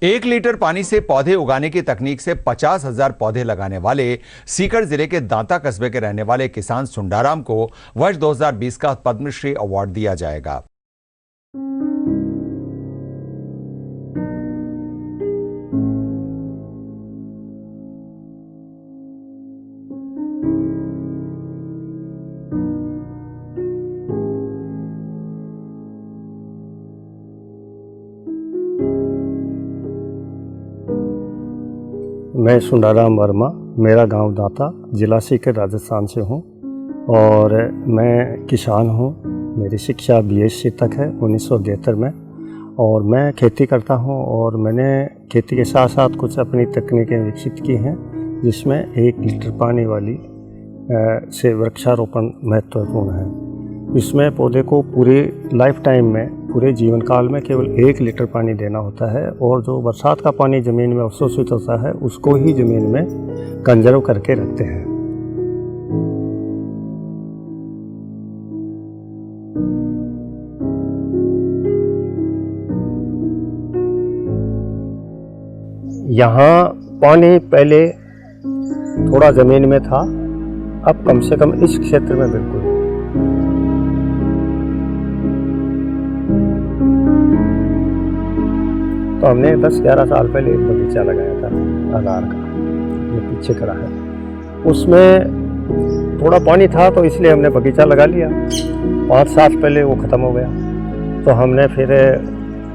1 litre पानी से पौधे उगाने की तकनीक से 50,000 पौधे लगाने वाले सीकर जिले के दांता कस्बे के रहने वाले किसान सुंडाराम को वर्ष 2020 का पद्मश्री अवार्ड दिया जाएगा। मैं सुंडाराम वर्मा, मेरा गांव दांता, जिला सीकर, राजस्थान से हूं और मैं किसान हूं। मेरी शिक्षा BSc तक है 1973 में और मैं खेती करता हूं और मैंने खेती के साथ साथ कुछ अपनी तकनीकें विकसित की हैं, जिसमें 1 लीटर पानी वाली से वृक्षारोपण महत्वपूर्ण है। इसमें पौधे को पूरे लाइफ टाइम में, पूरे जीवन काल में केवल 1 लीटर पानी देना होता है और जो बरसात का पानी ज़मीन में अवशोषित होता है उसको ही ज़मीन में कंजर्व करके रखते हैं। यहाँ पानी पहले थोड़ा ज़मीन में था, अब कम से कम इस क्षेत्र में बिल्कुल। तो हमने 10-11 साल पहले एक बगीचा लगाया था अनार का, ये पीछे खड़ा है। उसमें थोड़ा पानी था तो इसलिए हमने बगीचा लगा लिया। 5 साल पहले वो ख़त्म हो गया तो हमने फिर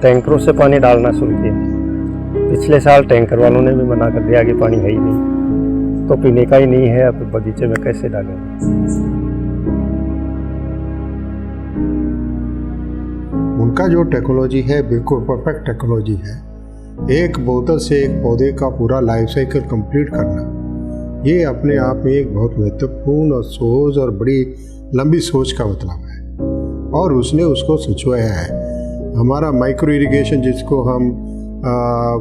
टैंकरों से पानी डालना शुरू किया। पिछले साल टैंकर वालों ने भी मना कर दिया कि पानी है ही नहीं, तो पीने का ही नहीं है, अब बगीचे में कैसे डालेंगे। उनका जो टेक्नोलॉजी है बिल्कुल परफेक्ट टेक्नोलॉजी है। एक बोतल से एक पौधे का पूरा लाइफ साइकिल कंप्लीट करना, ये अपने आप में एक बहुत महत्वपूर्ण और सोच और बड़ी लंबी सोच का मतलब है और उसने उसको सचवाया है। हमारा माइक्रो इरिगेशन, जिसको हम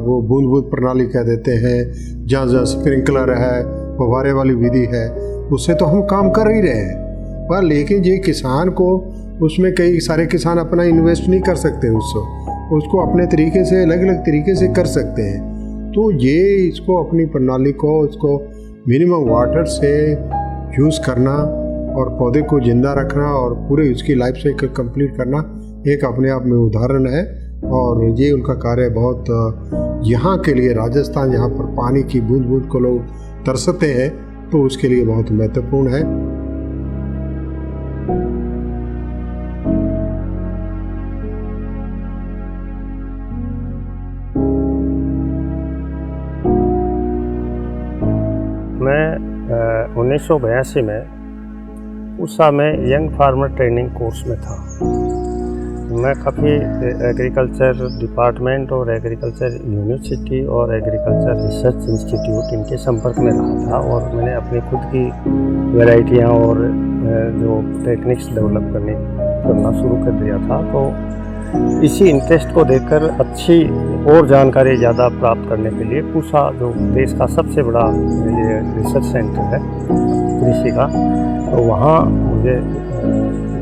वो बूंद बूंद प्रणाली कह देते हैं, जहाँ जहाँ स्प्रिंकलर है, फव्वारे वाली विधि है, उससे तो हम काम कर ही रहे हैं। पर लेकिन ये किसान को उसमें कई सारे किसान अपना इन्वेस्ट नहीं कर सकते, उसको अपने तरीके से अलग अलग तरीके से कर सकते हैं। तो ये इसको अपनी प्रणाली को उसको मिनिमम वाटर से यूज़ करना और पौधे को जिंदा रखना और पूरे उसकी लाइफ साइकिल कंप्लीट करना एक अपने आप में उदाहरण है। और ये उनका कार्य बहुत यहाँ के लिए, राजस्थान जहाँ पर पानी की बूंद बूंद को लोग तरसते हैं, तो उसके लिए बहुत महत्वपूर्ण है। मैं 1982 में उस समय यंग फार्मर ट्रेनिंग कोर्स में था। मैं काफ़ी एग्रीकल्चर डिपार्टमेंट और एग्रीकल्चर यूनिवर्सिटी और एग्रीकल्चर रिसर्च इंस्टीट्यूट इनके संपर्क में रहा था और मैंने अपनी खुद की वैरायटियाँ और जो टेक्निक्स डेवलप करना शुरू कर दिया था। तो इसी इंटरेस्ट को देखकर अच्छी और जानकारी ज़्यादा प्राप्त करने के लिए पूसा, जो देश का सबसे बड़ा ये रिसर्च सेंटर है कृषि का, तो वहाँ मुझे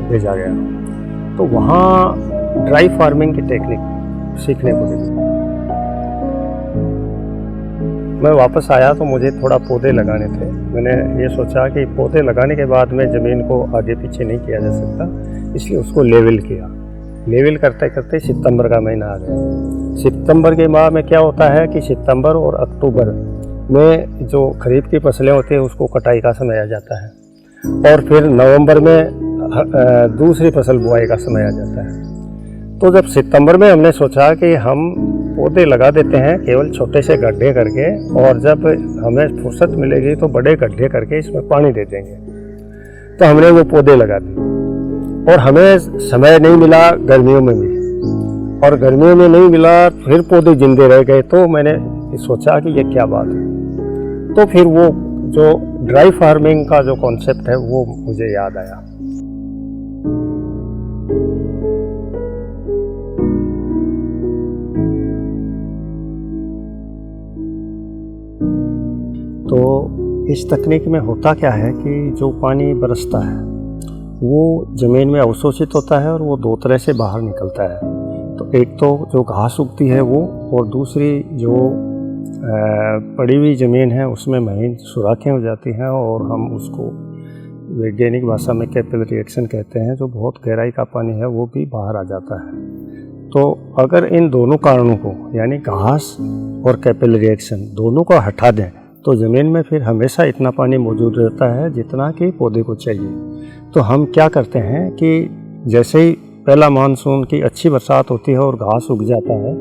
भेजा गया। तो वहाँ ड्राई फार्मिंग की टेक्निक सीखने को मिली। मैं वापस आया तो मुझे थोड़ा पौधे लगाने थे। मैंने ये सोचा कि पौधे लगाने के बाद में ज़मीन को आगे पीछे नहीं किया जा सकता, इसलिए उसको लेवल किया। लेवल करते करते सितंबर का महीना आ गया। सितंबर के माह में क्या होता है कि सितंबर और अक्टूबर में जो खरीफ की फसलें होती हैं उसको कटाई का समय आ जाता है और फिर नवंबर में दूसरी फसल बुआई का समय आ जाता है। तो जब सितंबर में हमने सोचा कि हम पौधे लगा देते हैं केवल छोटे से गड्ढे करके, और जब हमें फुर्सत मिलेगी तो बड़े गड्ढे करके इसमें पानी दे देंगे। तो हमने वो पौधे लगा दिए और हमें समय नहीं मिला गर्मियों में भी, और गर्मियों में नहीं मिला, फिर पौधे जिंदे रह गए। तो मैंने सोचा कि ये क्या बात है। तो फिर वो जो ड्राई फार्मिंग का जो कॉन्सेप्ट है वो मुझे याद आया। तो इस तकनीक में होता क्या है कि जो पानी बरसता है वो ज़मीन में अवशोषित होता है और वो 2 तरह से बाहर निकलता है। तो एक तो जो घास उगती है वो, और दूसरी जो पड़ी हुई ज़मीन है उसमें महीन सुराखें हो जाती हैं, और हम उसको वैज्ञानिक भाषा में कैपिलरी एक्शन कहते हैं। जो बहुत गहराई का पानी है वो भी बाहर आ जाता है। तो अगर इन दोनों कारणों को, यानी घास और कैपिलरी एक्शन दोनों को हटा दें, तो ज़मीन में फिर हमेशा इतना पानी मौजूद रहता है जितना कि पौधे को चाहिए। तो हम क्या करते हैं कि जैसे ही पहला मानसून की अच्छी बरसात होती है और घास उग जाता है,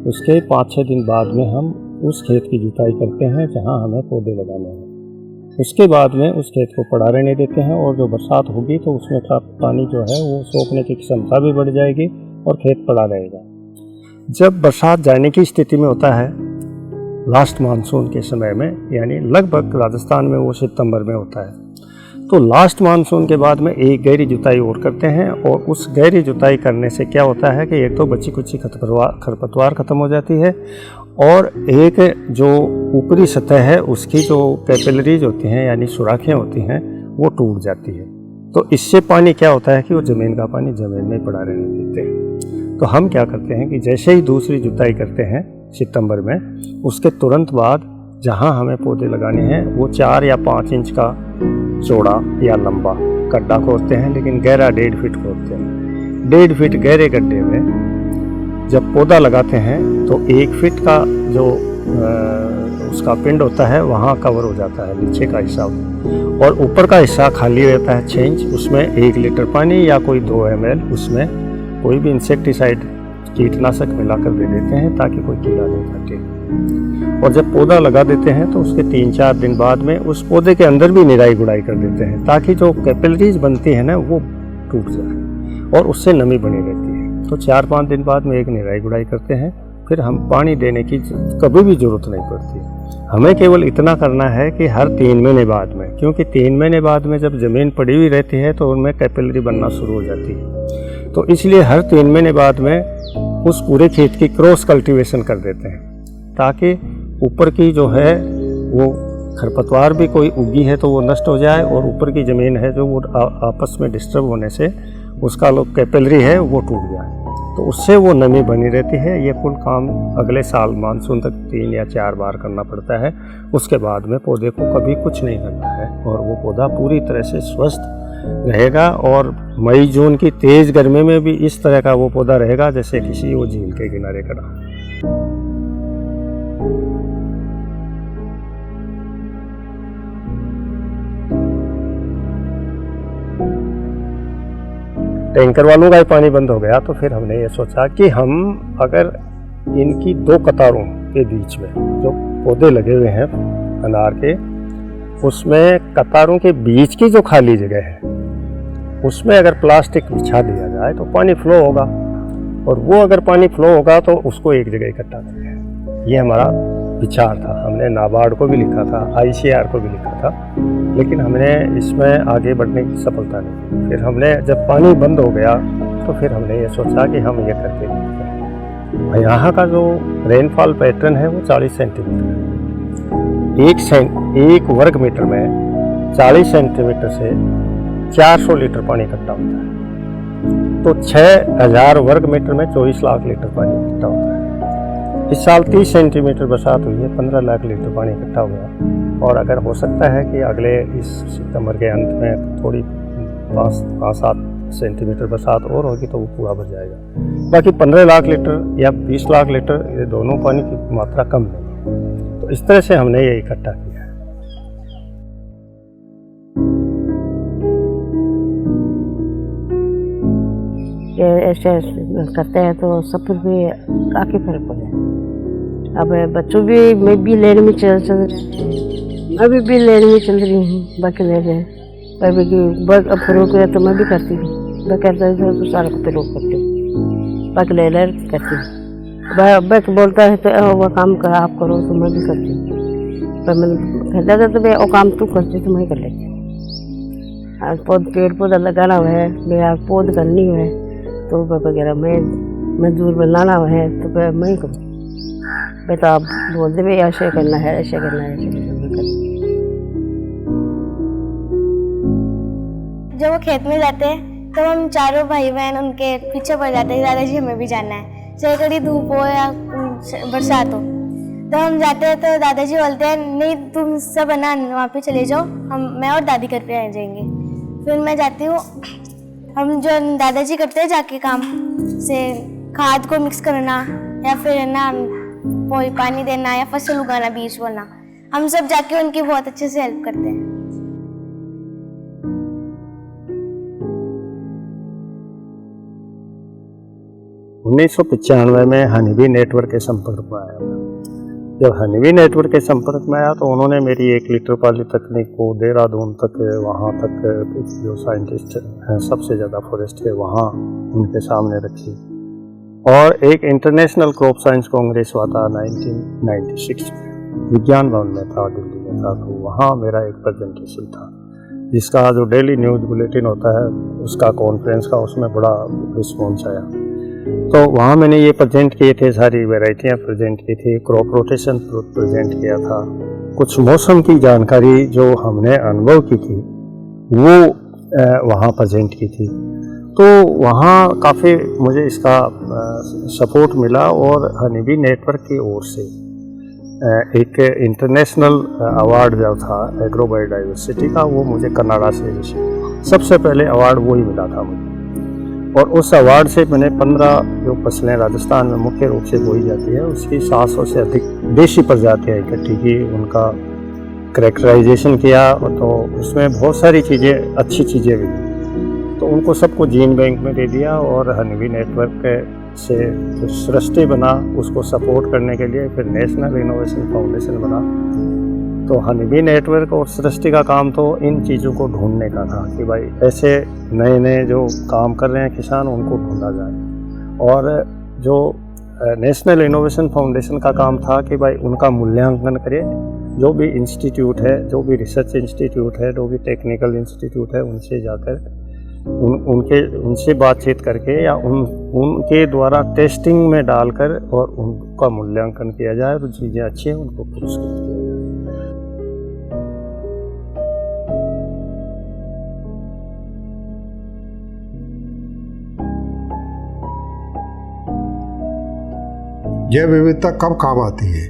उसके 5-6 दिन बाद में हम उस खेत की जुताई करते हैं जहां हमें पौधे लगाने हैं। उसके बाद में उस खेत को पड़ा रहने देते हैं, और जो बरसात होगी तो उसमें का पानी जो है वो सोखने की क्षमता भी बढ़ जाएगी और खेत पड़ा रहेगा। जब बरसात जाने की स्थिति में होता है लास्ट मानसून के समय में, यानी लगभग राजस्थान में वो सितंबर में होता है, तो लास्ट मानसून के बाद में एक गहरी जुताई और करते हैं। और उस गहरी जुताई करने से क्या होता है कि एक तो बची कुची खरपतवार ख़त्म हो जाती है, और एक जो ऊपरी सतह है उसकी जो कैपिलरीज होती हैं, यानी सुराखें होती हैं, वो टूट जाती है। तो इससे पानी क्या होता है कि वो ज़मीन का पानी ज़मीन में पड़ा रहने देते हैं। तो हम क्या करते हैं कि जैसे ही दूसरी जुताई करते हैं सितंबर में, उसके तुरंत बाद जहां हमें पौधे लगाने हैं वो 4 या 5 इंच का चौड़ा या लंबा गड्ढा खोदते हैं, लेकिन गहरा 1.5 फीट खोदते हैं। 1.5 फीट गहरे गड्ढे में जब पौधा लगाते हैं तो 1 फीट का जो उसका पिंड होता है वहाँ कवर हो जाता है नीचे का हिस्सा, और ऊपर का हिस्सा खाली रहता है 6 इंच। उसमें 1 लीटर पानी या कोई 2 ml उसमें कोई भी इंसेक्टिसाइड कीटनाशक मिलाकर दे देते हैं ताकि कोई कीड़ा नहीं काटे। और जब पौधा लगा देते हैं तो उसके 3-4 दिन बाद में उस पौधे के अंदर भी निराई गुड़ाई कर देते हैं, ताकि जो कैपिलरीज बनती है ना वो टूट जाए और उससे नमी बनी रहती है। तो 4-5 दिन बाद में एक निराई गुड़ाई करते हैं, फिर हम पानी देने की कभी भी ज़रूरत नहीं पड़ती। हमें केवल इतना करना है कि हर 3 महीने बाद में, क्योंकि 3 महीने बाद में जब ज़मीन पड़ी हुई रहती है तो उनमें कैपिलरी बनना शुरू हो जाती है। तो इसलिए हर 3 महीने बाद में उस पूरे खेत की क्रॉस कल्टीवेशन कर देते हैं, ताकि ऊपर की जो है वो खरपतवार भी कोई उगी है तो वो नष्ट हो जाए, और ऊपर की ज़मीन है जो वो आपस में डिस्टर्ब होने से उसका जो कैपिलरी है वो टूट जाए, तो उससे वो नमी बनी रहती है। ये कुल काम अगले साल मानसून तक 3 या 4 बार करना पड़ता है। उसके बाद में पौधे को कभी कुछ नहीं करना है और वो पौधा पूरी तरह से स्वस्थ रहेगा। और मई जून की तेज़ गर्मी में भी इस तरह का वो पौधा रहेगा जैसे किसी वो झील के किनारे खड़ा। टैंकर वालों का ही पानी बंद हो गया तो फिर हमने ये सोचा कि हम अगर इनकी 2 कतारों के बीच में जो पौधे लगे हुए हैं अनार के, उसमें कतारों के बीच की जो खाली जगह है उसमें अगर प्लास्टिक बिछा दिया जाए तो पानी फ्लो होगा, और वो अगर पानी फ्लो होगा तो उसको एक जगह इकट्ठा करेंगे। ये हमारा विचार था। हमने नाबार्ड को भी लिखा था, ICAR को भी लिखा था, लेकिन हमने इसमें आगे बढ़ने की सफलता नहीं। फिर हमने जब पानी बंद हो गया तो फिर हमने ये सोचा कि हम ये करके देखते हैं। यहाँ का जो रेनफॉल पैटर्न है वो 40 सेंटीमीटर है। 1 वर्ग मीटर में 40 सेंटीमीटर से 400 लीटर पानी इकट्ठा होता है, तो 6000 वर्ग मीटर में 24 लाख लीटर पानी इकट्ठा होता है। इस साल 30 सेंटीमीटर बरसात हुई है, 15 लाख लीटर पानी इकट्ठा हुआ, और अगर हो सकता है कि अगले इस सितंबर के अंत में थोड़ी 5-7 सेंटीमीटर बरसात और होगी तो वो पूरा भर जाएगा। बाकी 15 लाख लीटर या 20 लाख लीटर ये दोनों पानी की मात्रा कम नहीं है। तो इस तरह से हमने ये इकट्ठा किया है। ऐसे करते हैं तो सब पर भी काफ़ी फर्क पड़ जाए। अब बच्चों भी, मैं भी लेन में चल रही, अभी भी लेन में चल रही हूँ। बाकी ले रहे अभी अब फरोक है तो मैं भी करती हूँ, मैं करता हूँ तो सारा को फरोक करती हूँ, बाकी ले करती हूँ। बस बोलता है तो वह काम कर आप करो तो मैं भी करती हूँ, पर मैं कहता था तो वो काम तू करती तो मैं कर लेती हूँ। पेड़ पौधा लगाना हुआ है, मेरा पौध करनी है तो वगैरह मैं मजदूर बनाना है तो मैं ही करूँ। तो आप बोल दे ऐसे करना है, ऐसे करना है, ऐसे करना है। जब वो खेत में जाते हैं तो हम चारों भाई बहन उनके पीछे पड़ जाते हैं, दादाजी हमें भी जाना है। चाहे कड़ी धूप हो या बरसात हो, तो हम जाते हैं तो दादाजी बोलते हैं नहीं तुम सब है ना वहाँ पे चले जाओ, मैं और दादी घर पे आ जाएंगे। फिर मैं जाती हूँ, हम जो दादाजी करते हैं जाके काम से खाद को मिक्स करना या फिर है ना कोई पानी देना या फसल उगाना, बीज बोना, हम सब जाके उनकी बहुत अच्छे से हेल्प करते हैं। 1995 में हनीबी नेटवर्क के संपर्क में आया। जब हनीबी नेटवर्क के संपर्क में आया तो उन्होंने मेरी 1 लीटर पाली तकनीक को देहरादून तक, वहाँ तक जो साइंटिस्ट हैं सबसे ज़्यादा फॉरेस्ट के, वहाँ उनके सामने रखी। और एक इंटरनेशनल क्रॉप साइंस कांग्रेस हुआ था 1996 में, विज्ञान भवन में था, दिल्ली में था, तो वहाँ मेरा एक प्रेजेंटेशन था जिसका जो डेली न्यूज़ बुलेटिन होता है उसका कॉन्फ्रेंस का, उसमें बड़ा रिस्पॉन्स आया। तो वहाँ मैंने ये प्रेजेंट किए थे, सारी वैरायटियाँ प्रेजेंट की थी, क्रॉप रोटेशन प्रेजेंट किया था, कुछ मौसम की जानकारी जो हमने अनुभव की थी वो वहाँ प्रेजेंट की थी। तो वहाँ काफ़ी मुझे इसका सपोर्ट मिला और हनीबी नेटवर्क की ओर से एक इंटरनेशनल अवार्ड जो था एग्रोबायोडाइवर्सिटी का, वो मुझे कनाडा से सबसे पहले अवार्ड वही मिला था मुझे। और उस अवार्ड से मैंने 15 जो फसलें राजस्थान में मुख्य रूप से बोई जाती है उसकी 700 से अधिक देशी प्रजातियाँ इकट्ठी की, उनका करैक्टराइजेशन किया, तो उसमें बहुत सारी चीज़ें, अच्छी चीज़ें भी, तो उनको सबको जीन बैंक में दे दिया। और हनीबी नेटवर्क से जो सृष्टि बना उसको सपोर्ट करने के लिए फिर नेशनल इनोवेशन फाउंडेशन बना। तो हनीबी नेटवर्क और सृष्टि का काम तो इन चीज़ों को ढूंढने का था कि भाई ऐसे नए नए जो काम कर रहे हैं किसान, उनको ढूंढा जाए। और जो नेशनल इनोवेशन फाउंडेशन का काम था कि भाई उनका मूल्यांकन करे, जो भी इंस्टीट्यूट है, जो भी रिसर्च इंस्टीट्यूट है, जो भी टेक्निकल इंस्टीट्यूट है, उनसे जाकर उनसे बातचीत करके या उनके द्वारा टेस्टिंग में डालकर और उनका मूल्यांकन किया जाए, तो चीज़ें अच्छी हैं उनको पुरस्कृत किया जाए। जैव विविधता कब काम आती है?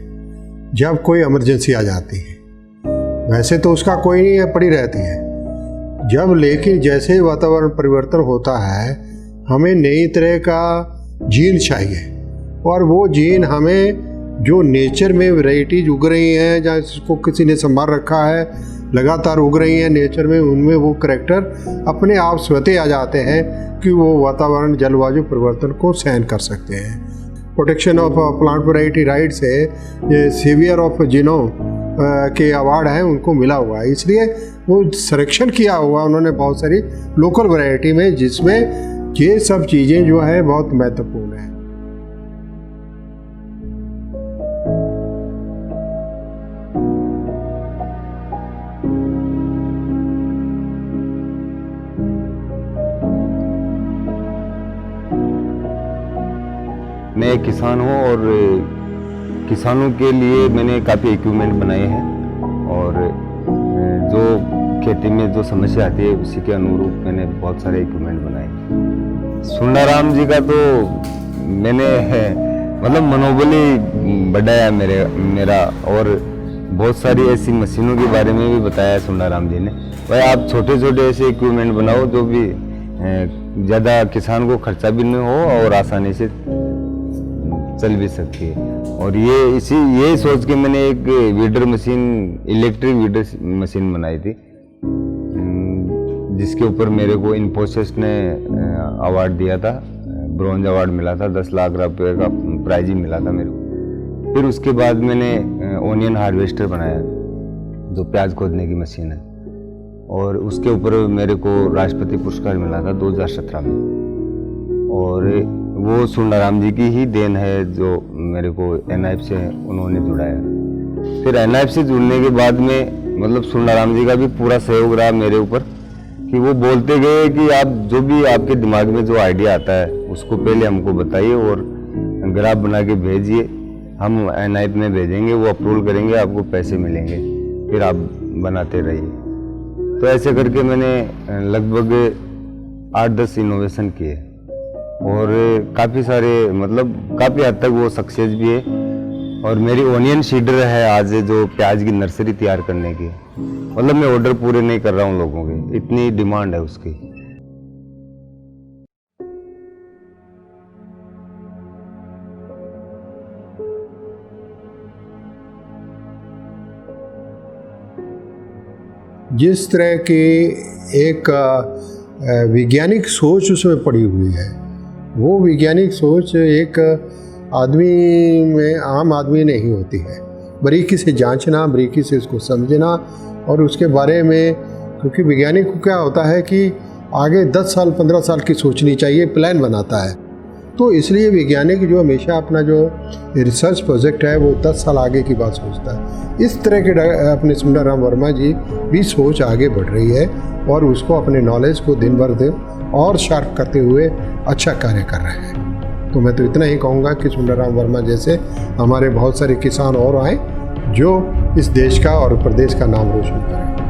जब कोई इमरजेंसी आ जाती है। वैसे तो उसका कोई नहीं है, पड़ी रहती है। जब लेकिन जैसे ही वातावरण परिवर्तन होता है, हमें नई तरह का जीन चाहिए, और वो जीन हमें जो नेचर में वैरायटीज उग रही हैं, जहाँ जिसको किसी ने संभाल रखा है, लगातार उग रही हैं नेचर में, उनमें वो करैक्टर अपने आप स्वतः आ जाते हैं कि वो वातावरण जलवायु परिवर्तन को सहन कर सकते हैं। Protection of plant variety right से ये सेवियर ऑफ जीनोम के अवार्ड हैं उनको मिला हुआ है, इसलिए वो संरक्षण किया हुआ उन्होंने बहुत सारी लोकल वैरायटी में, जिसमें ये सब चीज़ें जो है बहुत महत्वपूर्ण है। मैं एक किसान हूँ और किसानों के लिए मैंने काफ़ी इक्विपमेंट बनाए हैं, और जो खेती में जो समस्या आती है उसी के अनुरूप मैंने बहुत सारे इक्विपमेंट बनाए। सुंडाराम जी का तो मैंने मतलब मनोबल ही बढ़ाया मेरा, और बहुत सारी ऐसी मशीनों के बारे में भी बताया सुंडाराम जी ने, भाई आप छोटे छोटे ऐसे इक्विपमेंट बनाओ जो भी ज़्यादा किसान को खर्चा भी नहीं हो और आसानी से चल भी सकती है। और ये सोच के मैंने एक weeder machine, electric weeder machine बनाई थी, जिसके ऊपर मेरे को इन्फोसिस ने अवार्ड दिया था, ब्रॉन्ज अवार्ड मिला था, 10 लाख रुपए का प्राइज ही मिला था मेरे को। फिर उसके बाद मैंने ओनियन हार्वेस्टर बनाया जो प्याज खोदने की मशीन है, और उसके ऊपर मेरे को राष्ट्रपति पुरस्कार मिला था 2017 में। और वो सुंडाराम जी की ही देन है जो मेरे को NIF से उन्होंने जुड़ाया। फिर NIF से जुड़ने के बाद में मतलब सुंडाराम जी का भी पूरा सहयोग रहा मेरे ऊपर, कि वो बोलते गए कि आप जो भी आपके दिमाग में जो आइडिया आता है उसको पहले हमको बताइए और ग्राफ बना के भेजिए, हम NIF में भेजेंगे, वो अप्रूवल करेंगे, आपको पैसे मिलेंगे, फिर आप बनाते रहिए। तो ऐसे करके मैंने लगभग 8-10 इनोवेशन किए। और काफ़ी सारे मतलब काफ़ी हद तक वो सक्सेस भी है। और मेरी ओनियन सीडर है आज जो प्याज की नर्सरी तैयार करने की, मतलब मैं ऑर्डर पूरे नहीं कर रहा हूँ लोगों के, इतनी डिमांड है उसकी। जिस तरह की एक वैज्ञानिक सोच उसमें पड़ी हुई है, वो वैज्ञानिक सोच एक आदमी में, आम आदमी नहीं होती है। बारीकी से जांचना, बारीकी से उसको समझना और उसके बारे में, क्योंकि वैज्ञानिक को क्या होता है कि आगे 10 साल 15 साल की सोचनी चाहिए, प्लान बनाता है। तो इसलिए वैज्ञानिक जो हमेशा अपना जो रिसर्च प्रोजेक्ट है वो 10 साल आगे की बात सोचता है। इस तरह के अपने सुंदराम वर्मा जी भी सोच आगे बढ़ रही है और उसको अपने नॉलेज को दिन भर दिन और शार्प करते हुए अच्छा कार्य कर रहे हैं। तो मैं तो इतना ही कहूँगा कि सुंदराम वर्मा जैसे हमारे बहुत सारे किसान और आए जो इस देश का और प्रदेश का नाम रोशन करें।